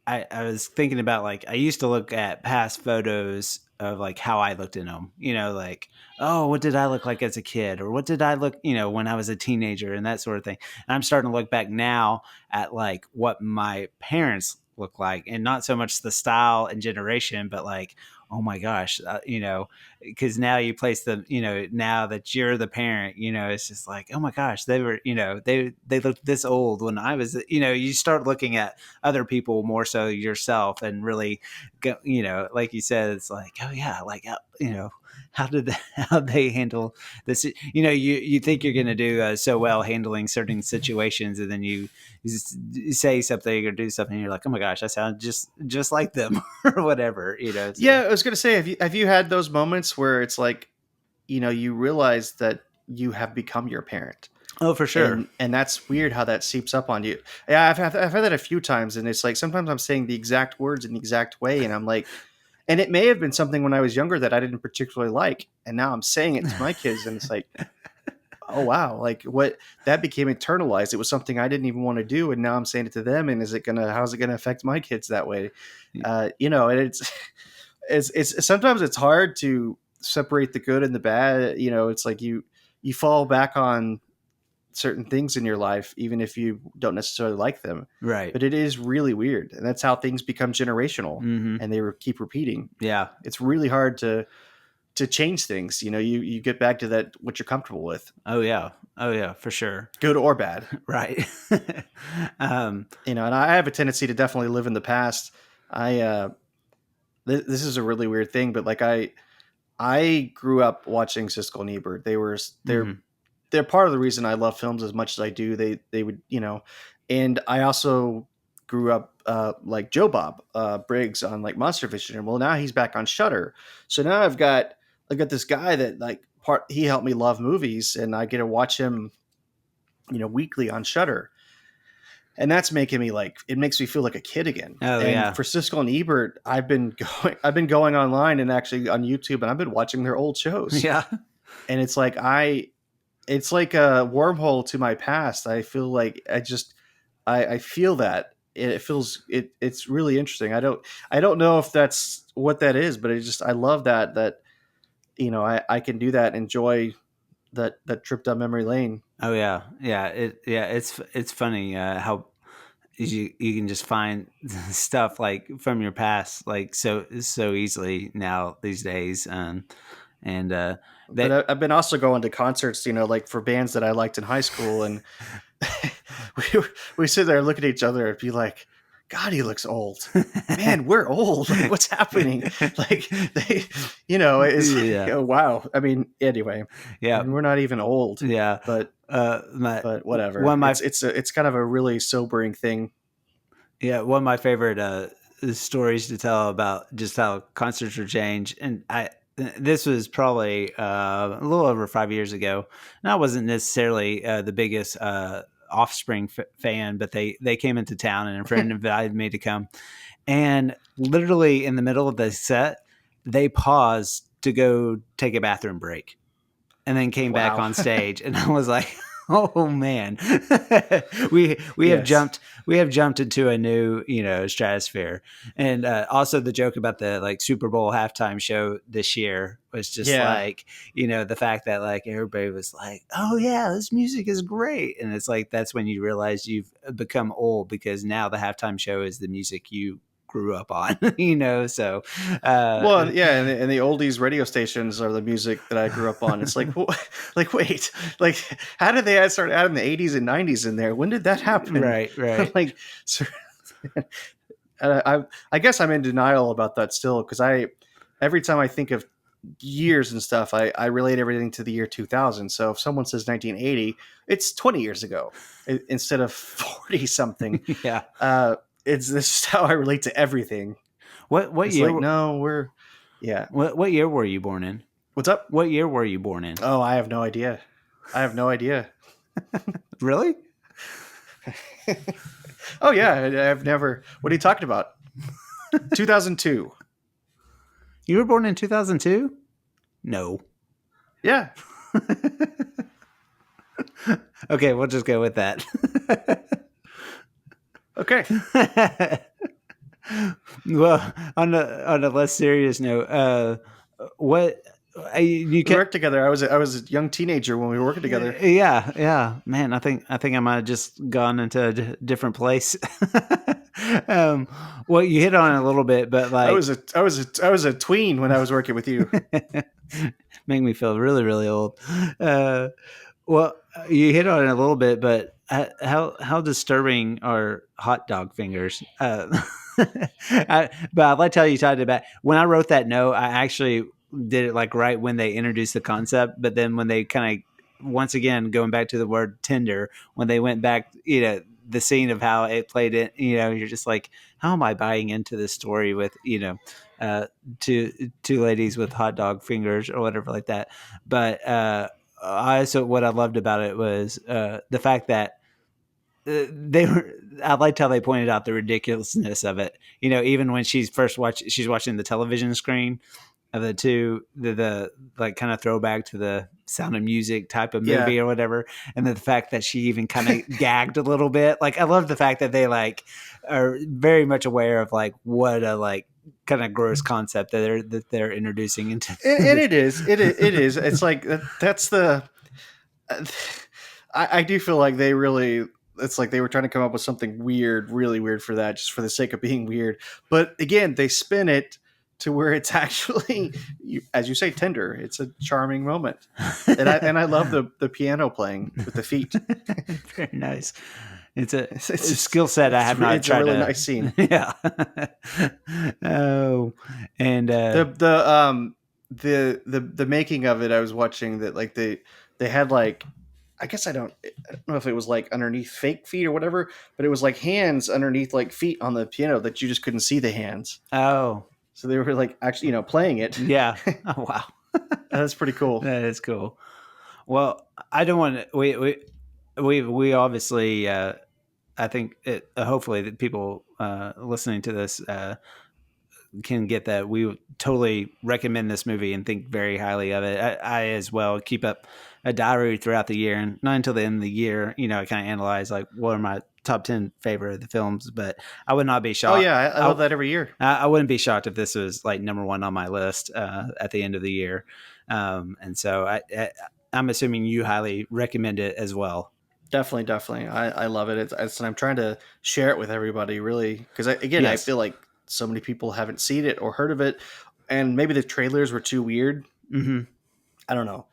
I was thinking about, like, I used to look at past photos of like how I looked in them. Like, oh, what did I look like as a kid, or what did I look, when I was a teenager, and that sort of thing. And I'm starting to look back now at like what my parents look like, and not so much the style and generation, but like, oh my gosh, because now you place them, now that you're the parent, it's just like, oh my gosh, they were, they looked this old when I was, you start looking at other people more so yourself, and really go, like you said, it's like, oh yeah, like, how did they, how they handle this? You think you're going to do so well handling certain situations, and then you say something or do something, and you're like, oh my gosh, I sound just like them, or whatever, so. yeah, I was gonna say, have you had those moments where it's like, you realize that you have become your parent, Oh, for sure. and that's weird how that seeps up on you. Yeah, I've had that a few times, and it's like sometimes I'm saying the exact words in the exact way, and I'm like, and it may have been something when I was younger that I didn't particularly like, and now I'm saying it to my kids, and it's like, oh wow, like what, that became internalized. It was something I didn't even want to do, and now I'm saying it to them, and how's it gonna affect my kids that way? And it's sometimes it's hard to separate the good and the bad. It's like you fall back on certain things in your life, even if you don't necessarily like them. Right. But it is really weird, and that's how things become generational, Mm-hmm. and they keep repeating. Yeah. It's really hard to change things. You get back to that what you're comfortable with, Oh yeah. Oh yeah, for sure. good or bad. Right. um And I have a tendency to definitely live in the past. I This is a really weird thing, but like I grew up watching Siskel and Ebert. mhm. They're part of the reason I love films as much as I do. They would, and I also grew up like Joe Bob Briggs on like Monster Vision, and well, now he's back on Shutter. So now I've got this guy that like he helped me love movies, and I get to watch him, weekly on Shutter, and that's making me like, it makes me feel like a kid again. Oh And yeah. for Siskel and Ebert, I've been going online and actually on YouTube, and I've been watching their old shows, Yeah. and it's like a wormhole to my past. I feel like I feel that it's really interesting. I don't know if that's what that is, but I love that I can do that, enjoy that trip down memory lane. Oh yeah. Yeah. It's funny how is you can just find stuff like from your past like so easily now these days. And But that I've been also going to concerts, like for bands that I liked in high school, and we we sit there and look at each other and be like, God, he looks old. Man, we're old. Like, what's happening? Like they, it's like, yeah, oh wow. I mean, anyway, yeah, we're not even old, yeah. but My one whatever. of my It's kind of a really sobering thing. Yeah, one of my favorite stories to tell about just how concerts were changed, and this was probably a little over 5 years ago, and I wasn't necessarily the biggest Offspring fan, but they came into town, and a friend invited me to come, and literally in the middle of the set, they paused to go take a bathroom break and then came back Wow. on stage, and I was like, "Oh man, we have Yes. jumped into a new stratosphere." And also the joke about the like Super Bowl halftime show this year was just Yeah. like the fact that like everybody was like, "Oh yeah, this music is great," and it's like that's when you realize you've become old because now the halftime show is the music you grew up on, so Well, yeah, and the oldies radio stations are the music that I grew up on. It's like, like, wait, like, how did they start adding the '80s and '90s in there? When did that happen? right. Like, so, I guess I'm in denial about that still because every time I think of years and stuff, I relate everything to the year 2000. So if someone says 1980, it's 20 years ago instead of 40 something. Yeah. This is how I relate to everything. What It's year? like, no, yeah. What year were you born in? What's up? What year were you born in? Oh, I have no idea. I have no idea. Really? Oh yeah, I've never. What are you talking about? 2002. You were born in 2002? No. Yeah. Okay, we'll just go with that. Okay. Well, on a less serious note, what you We can worked together. I was a young teenager when we were working together. yeah, man. I think I might have just gone into a different place. Well, you hit on it a little bit, but like I was a tween when I was working with you. make me feel really really old. Well, you hit on it a little bit, but how disturbing are hot dog fingers? But I'd like to tell you, tied it back. When I wrote that note, I actually did it like right when they introduced the concept, but then when they kind of once again going back to the word Tinder, when they went back, the scene of how it played it, you're just like, how am I buying into this story with two ladies with hot dog fingers or whatever like that? But I also what I loved about it was the fact that they were. I liked how they pointed out the ridiculousness of it. Even when she's watching the television screen of the like kind of throwback to the Sound of Music type of movie Yeah. or whatever, and then the fact that she even kind of gagged a little bit. Like I love the fact that they like are very much aware of like what a like kind of gross concept that they're introducing into. And it is. It is. It's like that's the. I do feel like they really. It's like they were trying to come up with something weird, really weird for that, just for the sake of being weird. But again, they spin it to where it's actually, as you say, tender. It's a charming moment, and I love the piano playing with the feet. Very nice. It's a skill set I have not tried. It's a really to, nice scene. Yeah. Oh, and the making of it, I was watching that like they had like I guess I don't know if it was like underneath fake feet or whatever, but it was like hands underneath like feet on the piano that you just couldn't see the hands. oh, So they were like actually playing it. yeah. Oh, wow. That's pretty cool. That is cool. Well, I don't want to. We obviously. I think hopefully that people listening to this can get that we totally recommend this movie and think very highly of it. I as well keep up a diary throughout the year, and not until the end of the year, I kind of analyze like what are my top 10 favorite of the films. But I would not be shocked. Oh yeah, I love that every year. I wouldn't be shocked if this was like number one on my list at the end of the year. And so I'm assuming you highly recommend it as well. Definitely. I love it. And I'm trying to share it with everybody, really, because I Yes. feel like so many people haven't seen it or heard of it, and maybe the trailers were too weird. Hmm. I don't know.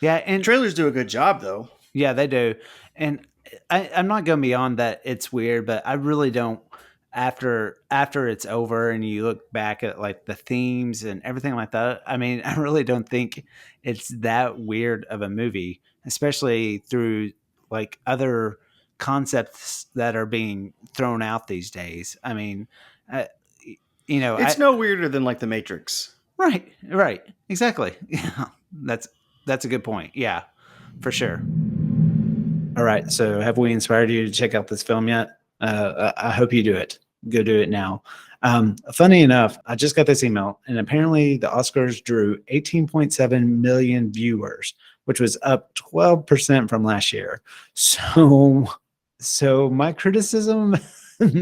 Yeah, and Trailers do a good job, though. yeah, they do. And I'm not going beyond that. It's weird, but I really don't. After it's over and you look back at like the themes and everything like that, I mean, I really don't think it's that weird of a movie, especially through like other concepts that are being thrown out these days. I mean, uh, It's no weirder than like The Matrix. right, exactly. Yeah, that's a good point. Yeah, for sure. All right. So, have we inspired you to check out this film yet? I hope you do it. Go do it now. Funny enough, I just got this email, and apparently the Oscars drew 18.7 million viewers, which was up 12% from last year. So my criticism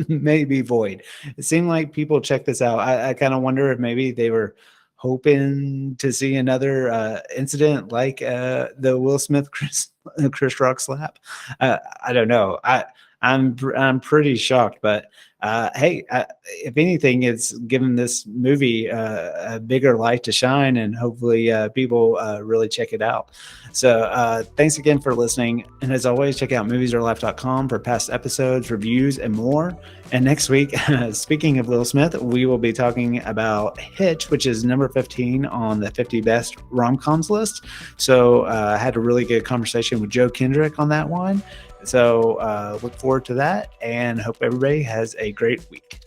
may be void. It seemed like people checked this out. I kind of wonder if maybe they were hoping to see another incident like the Will Smith Chris Rock slap. I don't know. I'm pretty shocked, but hey, if anything, it's given this movie a bigger light to shine, and hopefully people really check it out. So thanks again for listening, and as always, check out moviesarelife.com for past episodes, reviews, and more. And next week, speaking of Will Smith, we will be talking about Hitch, which is number 15 on the 50 best rom-coms list. So I had a really good conversation with Joe Kendrick on that one. So look forward to that and hope everybody has a great week.